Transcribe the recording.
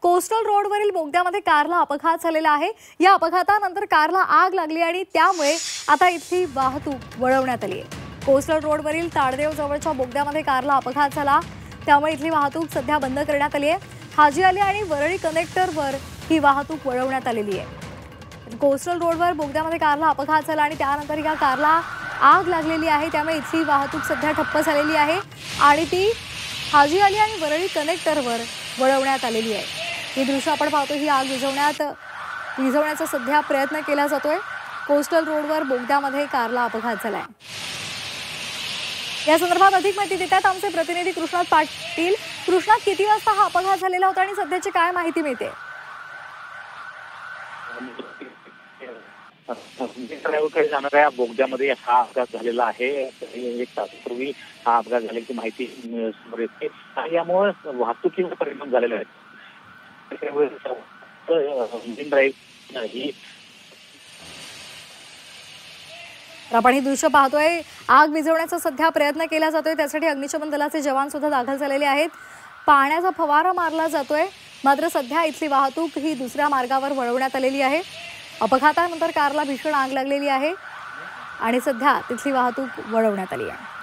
Coastal रोडवरील बोगद्यामध्ये कारला अपघात झालेला आहे। या अपघातानंतर कारला आग लागली आणि त्यामुळे आता इथली वाहतूक वळवण्यात आली आहे। कोस्टल रोडवरील ताडदेव जवळच्या बोगद्यामध्ये कारला अपघात झाला, त्यामुळे इथली वाहतूक सध्या बंद करण्यात आली आहे। हाजी अली आणि वरळी कनेक्टरवर ही वाहतूक वळवण्यात आलेली आहे। कोस्टल रोडवर बोगद्यामध्ये कारला अपघात झाला आणि त्यानंतर या कारला आग लागलेली आहे, त्यामुळे इथली वाहतूक सध्या ठप्प झालेली आहे आणि ती हाजी अली आणि वरळी कनेक्टरवर वळवण्यात आलेली आहे। ही दृश्य आपण पाहतो। ही आग विझवण्याचा सध्या प्रयत्न केला जातोय। कोस्टल रोडवर बोगद्यामध्ये कारला अपघात झालाय। या संदर्भात अधिक माहिती देतात आमचे प्रतिनिधी कृष्णात पाटील। कृष्णात, किती वाजता हा अपघात झालेला होता आणि सध्याची काय माहिती मिळते? ड्रायव्हरकडे जाणाऱ्या बोगद्यामध्ये हा अपघात झालेला आहे। एक तासापूर्वी हा अपघात झाल्याची माहिती समोर येते आणि यामुळे वाहतुकीवर परिणाम झालेला आहे। आपण ही दृश्य पाहतोय। आग विझवण्याचा सध्या प्रयत्न केला जातोय, त्यासाठी अग्निशमन दलाचे जवान सुद्धा दाखल झालेले आहेत। पाण्याचा फवारा मारला जातोय, मात्र सध्या इथली वाहतूक ही दुसऱ्या मार्गावर वळवण्यात आलेली आहे। अपघातानंतर कारला भीषण आग लागलेली आहे आणि सध्या तिथली वाहतूक वळवण्यात आली आहे।